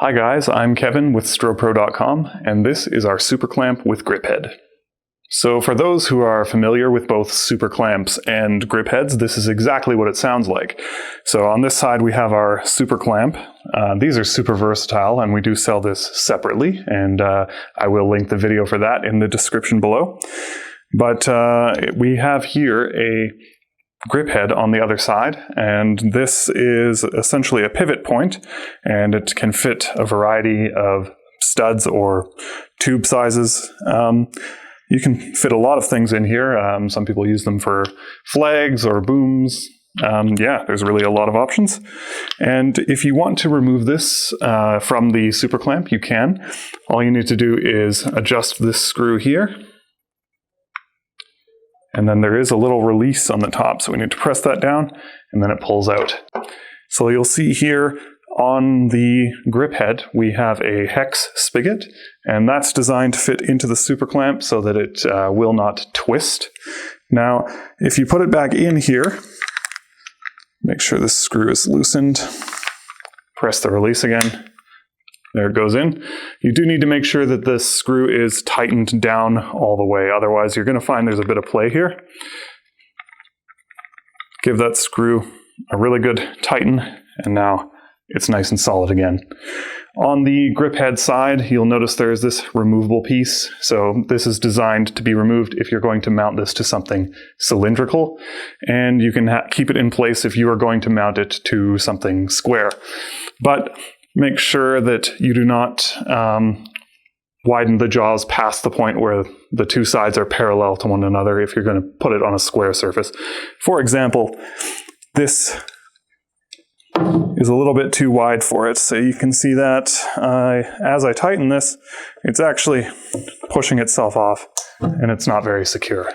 Hi guys, I'm Kevin with Strobepro.com, and this is our super clamp with grip head. So for those who are familiar with both super clamps and grip heads, this is exactly what it sounds like. So on this side we have our super clamp. These are super versatile, and we do sell this separately, and I will link the video for that in the description below. But we have here a grip head on the other side, and this is essentially a pivot point, and it can fit a variety of studs or tube sizes. You can fit a lot of things in here. Some people use them for flags or booms. Yeah, there's really a lot of options. And if you want to remove this from the super clamp, you can. All you need to do is adjust this screw here. And then there is a little release on the top, so we need to press that down, and then it pulls out. So you'll see here on the grip head, we have a hex spigot, and that's designed to fit into the super clamp so that it will not twist. Now, if you put it back in here, make sure this screw is loosened, press the release again. There it goes in. You do need to make sure that this screw is tightened down all the way, otherwise you're going to find there's a bit of play here. Give that screw a really good tighten, and now it's nice and solid again. On the grip head side, you'll notice there's this removable piece. So this is designed to be removed if you're going to mount this to something cylindrical, and you can keep it in place if you are going to mount it to something square. But make sure that you do not widen the jaws past the point where the two sides are parallel to one another if you're going to put it on a square surface. For example, this is a little bit too wide for it, so you can see that as I tighten this, it's actually pushing itself off, and it's not very secure.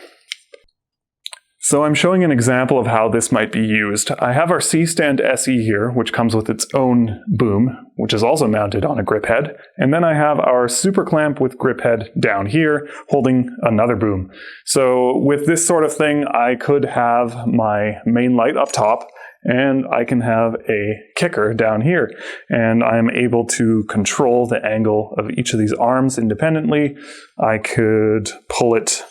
So I'm showing an example of how this might be used. I have our C-Stand SE here, which comes with its own boom, which is also mounted on a grip head. And then I have our super clamp with grip head down here, holding another boom. So with this sort of thing, I could have my main light up top, and I can have a kicker down here. And I'm able to control the angle of each of these arms independently. I could pull it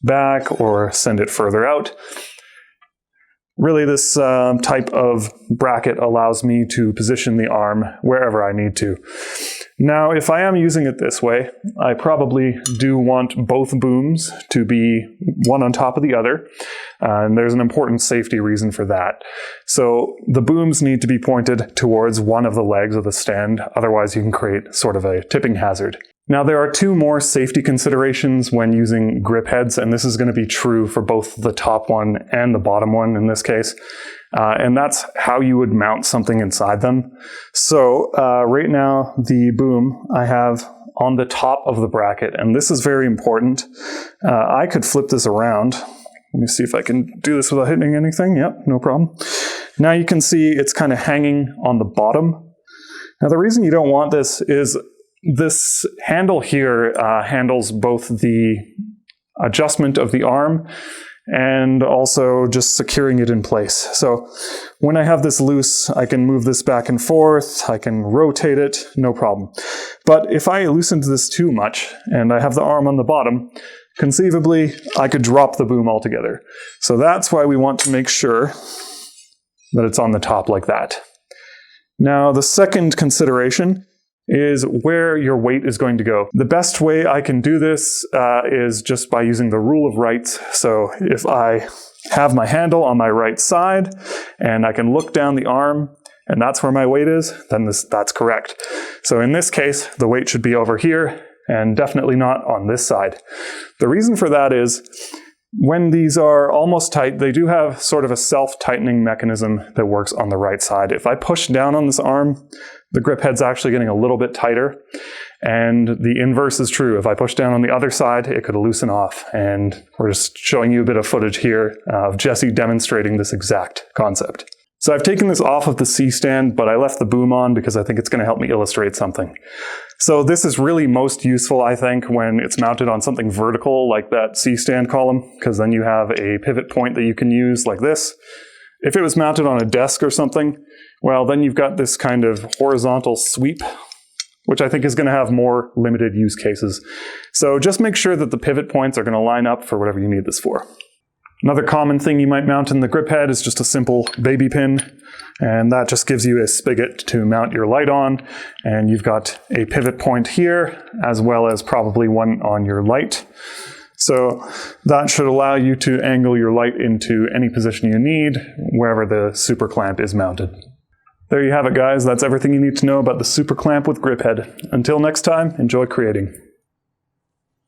back or send it further out. Really, this type of bracket allows me to position the arm wherever I need to. Now, if I am using it this way, I probably do want both booms to be one on top of the other, and there's an important safety reason for that. So the booms need to be pointed towards one of the legs of the stand, otherwise you can create sort of a tipping hazard. Now, there are two more safety considerations when using grip heads, and this is going to be true for both the top one and the bottom one in this case, and that's how you would mount something inside them. So right now, the boom I have on the top of the bracket, and this is very important. I could flip this around. Let me see if I can do this without hitting anything. Yep, no problem. Now you can see it's kind of hanging on the bottom. Now the reason you don't want this is this handle here handles both the adjustment of the arm and also just securing it in place. So when I have this loose, I can move this back and forth, I can rotate it, no problem. But if I loosened this too much and I have the arm on the bottom, conceivably I could drop the boom altogether. So that's why we want to make sure that it's on the top like that. Now the second consideration is where your weight is going to go. The best way I can do this is just by using the rule of rights. So if I have my handle on my right side and I can look down the arm and that's where my weight is, then that's correct. So in this case, the weight should be over here and definitely not on this side. The reason for that is when these are almost tight, they do have sort of a self-tightening mechanism that works on the right side. If I push down on this arm, the grip head's actually getting a little bit tighter, and the inverse is true. If I push down on the other side, it could loosen off, and we're just showing you a bit of footage here of Jesse demonstrating this exact concept. So I've taken this off of the C-stand, but I left the boom on because I think it's going to help me illustrate something. So this is really most useful, I think, when it's mounted on something vertical like that C-stand column, because then you have a pivot point that you can use like this. If it was mounted on a desk or something, well, then you've got this kind of horizontal sweep which I think is going to have more limited use cases. So just make sure that the pivot points are going to line up for whatever you need this for. Another common thing you might mount in the grip head is just a simple baby pin, and that just gives you a spigot to mount your light on, and you've got a pivot point here, as well as probably one on your light. So that should allow you to angle your light into any position you need, wherever the super clamp is mounted. There you have it, guys. That's everything you need to know about the super clamp with grip head. Until next time, enjoy creating.